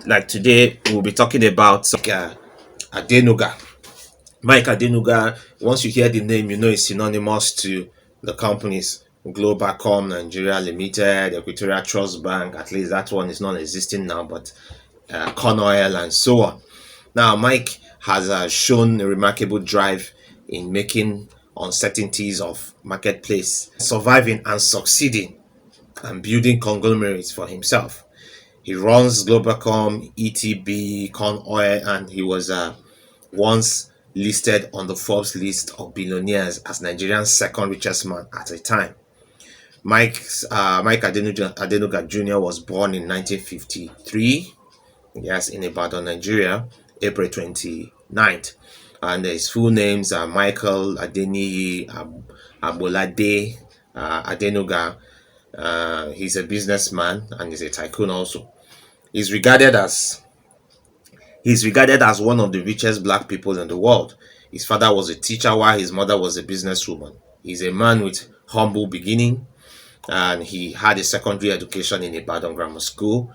Like today, we'll be talking about Adenuga. Mike Adenuga, once you hear the name, you know it's synonymous to the companies Globalcom Nigeria Limited, Equatorial Trust Bank. At least that one is not existing now, but Corn Oil and so on. Now, Mike has shown a remarkable drive in making uncertainties of marketplace, surviving and succeeding, and building conglomerates for himself. He runs Globalcom, ETB, Corn Oil, and he was once listed on the Forbes list of billionaires as Nigeria's second richest man at a time. Mike Adenuga Jr. was born in 1953, yes, in Ibadan, Nigeria, April 29th. And his full names are Michael Adeniyi Abolade Adenuga. He's a businessman and he's a tycoon also. He's regarded as one of the richest black people in the world. His father was a teacher while his mother was a businesswoman. He's a man with humble beginning, and he had a secondary education in Ibadan Grammar School,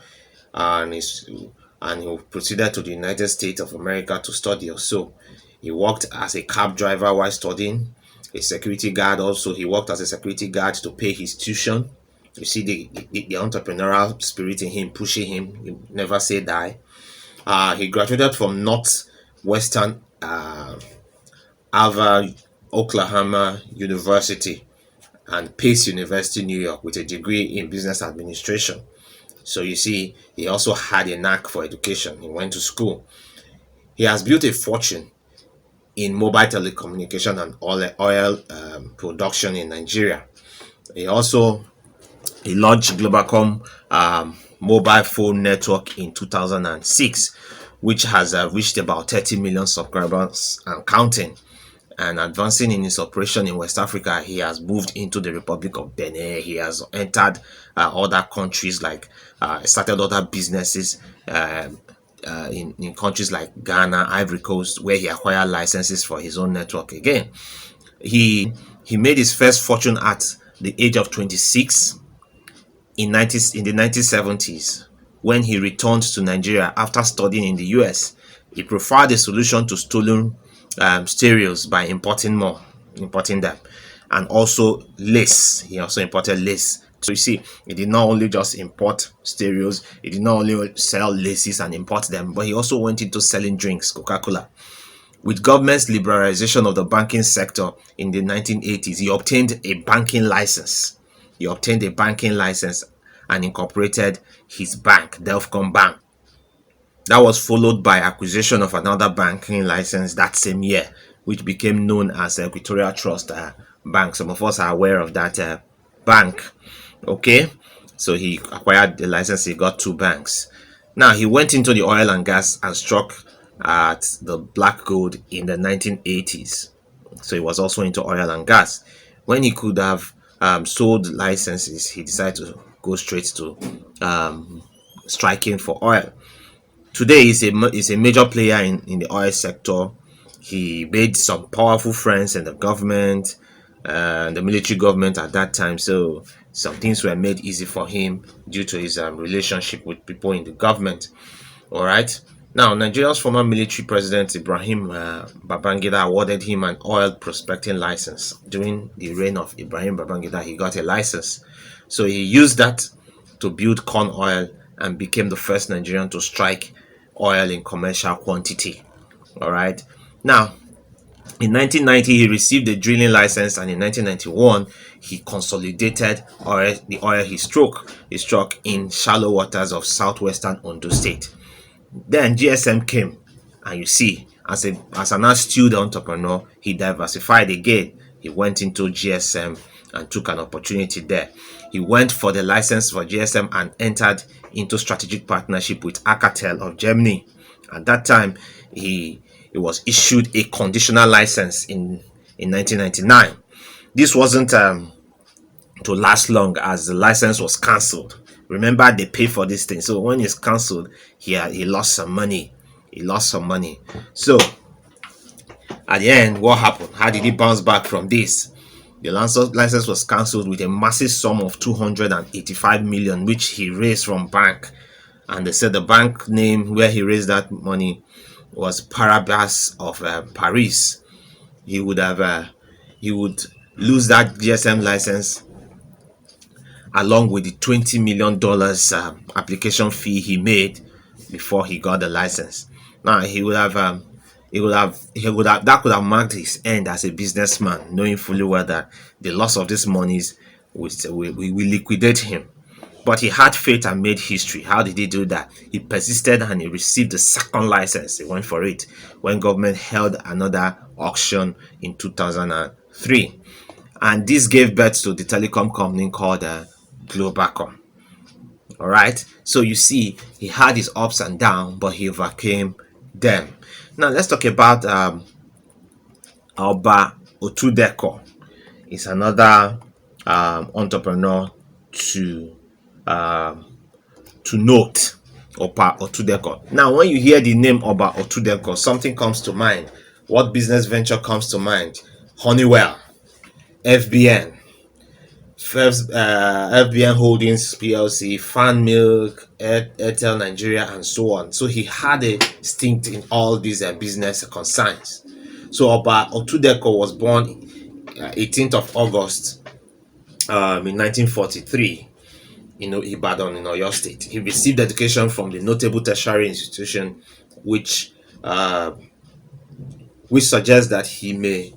and he proceeded to the United States of America to study also. He worked as a cab driver while studying, a security guard also. He worked as a security guard to pay his tuition. You see the entrepreneurial spirit in him, pushing him. He never say die. He graduated from Northwestern Ava Oklahoma University and Pace University, New York, with a degree in business administration. So you see, he also had a knack for education. He went to school. He has built a fortune in mobile telecommunication and oil production in Nigeria. He launched Globalcom mobile phone network in 2006, which has reached about 30 million subscribers and counting. And advancing in his operation in West Africa, he has moved into the Republic of Benin. He has entered other countries, like started other businesses in countries like Ghana, Ivory Coast, where he acquired licenses for his own network again. He made his first fortune at the age of 26 in the 1970s, when he returned to Nigeria after studying in the US. He preferred a solution to stolen stereos by importing them, and also lace. He also imported lace. So you see, he did not only just import stereos, he did not only sell laces and import them, but he also went into selling drinks, Coca-Cola. With government's liberalization of the banking sector in the 1980s, he obtained a banking license. And incorporated his bank, Delfcom Bank. That was followed by acquisition of another banking license that same year, which became known as Equatorial Trust Bank. Some of us are aware of that bank. Okay, so he acquired the license. He got two banks. Now he went into the oil and gas and struck at the black gold in the 1980s. So he was also into oil and gas. When he could have sold licenses, he decided to go straight to striking for oil. Today he's a major player in the oil sector. He made some powerful friends in the government, the military government at that time. So some things were made easy for him due to his relationship with people in the government. All right. Now, Nigeria's former military president Ibrahim Babangida awarded him an oil prospecting license. During the reign of Ibrahim Babangida, he got a license. So he used that to build Corn Oil and became the first Nigerian to strike oil in commercial quantity. All right. Now, in 1990, he received a drilling license, and in 1991, he consolidated the oil he struck in shallow waters of southwestern Ondo State. Then GSM came, and you see, as an astute entrepreneur, he diversified again. He went into GSM and took an opportunity there. He went for the license for GSM and entered into strategic partnership with Alcatel of Germany. At that time, he was issued a conditional license in 1999. This wasn't to last long, as the license was cancelled. Remember, they pay for this thing. So when it's cancelled, he lost some money. So at the end, what happened? How did he bounce back from this? The license was cancelled with a massive sum of 285 million, which he raised from bank And they said the bank name where he raised that money was Paribas of Paris. He would have he would lose that GSM license along with the $20 million application fee he made before he got the license. Now he would have that could have marked his end as a businessman, knowing fully well that the loss of these monies will liquidate him. But he had faith and made history. How did he do that? He persisted and he received the second license. He went for it when government held another auction in 2003. And this gave birth to the telecom company called Globacom. All right. So you see, he had his ups and downs, but he overcame them. Now let's talk about Oba Otudeko. He's another entrepreneur to note. Oba Otudeko. Now, when you hear the name Oba Otudeko, something comes to mind. What business venture comes to mind? Honeywell, FBN, First, FBN Holdings PLC, Fan Milk, Airtel Nigeria, and so on. So he had a stint in all these business concerns. So Oba Otudeko was born 18th of August in 1943 in Ibadan in Oyo State. He received education from the notable tertiary institution, which suggests that he may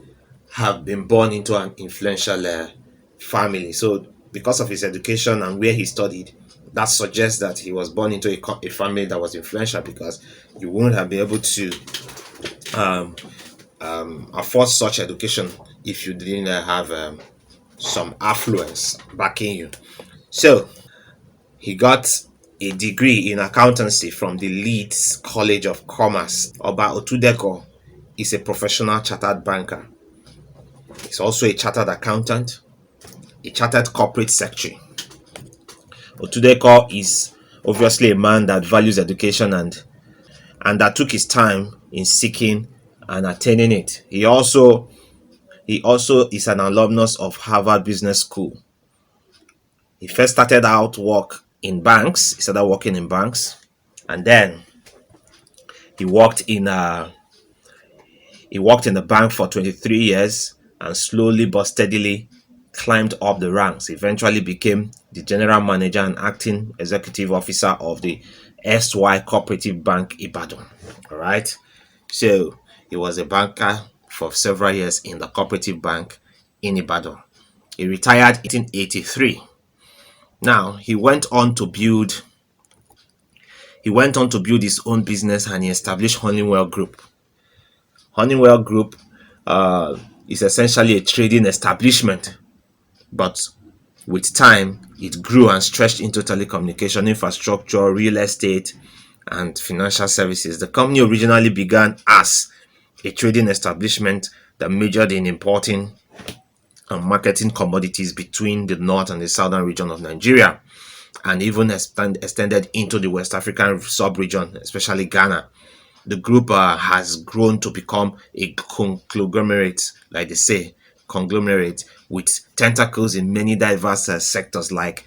have been born into an influential family. So, because of his education and where he studied, that suggests that he was born into a family that was influential, because you wouldn't have been able to afford such education if you didn't have some affluence backing you. So, he got a degree in accountancy from the Leeds College of Commerce. Oba Otudeko is a professional chartered banker. He's also a chartered accountant, a chartered corporate secretary. Otudeko is obviously a man that values education and that took his time in seeking and attaining it. He also is an alumnus of Harvard Business School. He first started out work in banks. He started working in banks, and then he worked in the bank for 23 years and slowly but steadily climbed up the ranks. Eventually became the general manager and acting executive officer of the SY Cooperative Bank Ibadan. All right. So he was a banker for several years in the cooperative bank in Ibadan. He retired in 1983. Now he went on to build his own business, and he established Honeywell Group. Honeywell Group is essentially a trading establishment, but with time, it grew and stretched into telecommunication infrastructure, real estate, and financial services. The company originally began as a trading establishment that majored in importing and marketing commodities between the north and the southern region of Nigeria, and even extended into the West African sub-region, especially Ghana. The group has grown to become a conglomerate, like they say, conglomerate with tentacles in many diverse sectors like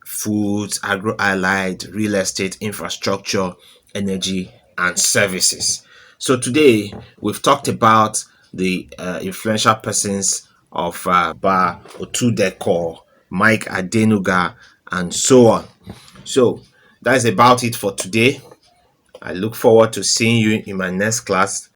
foods, agro-allied, real estate, infrastructure, energy, and services. So today we've talked about the influential persons of Oba Otudeko, Mike Adenuga, and so on. So that's about it for today. I look forward to seeing you in my next class.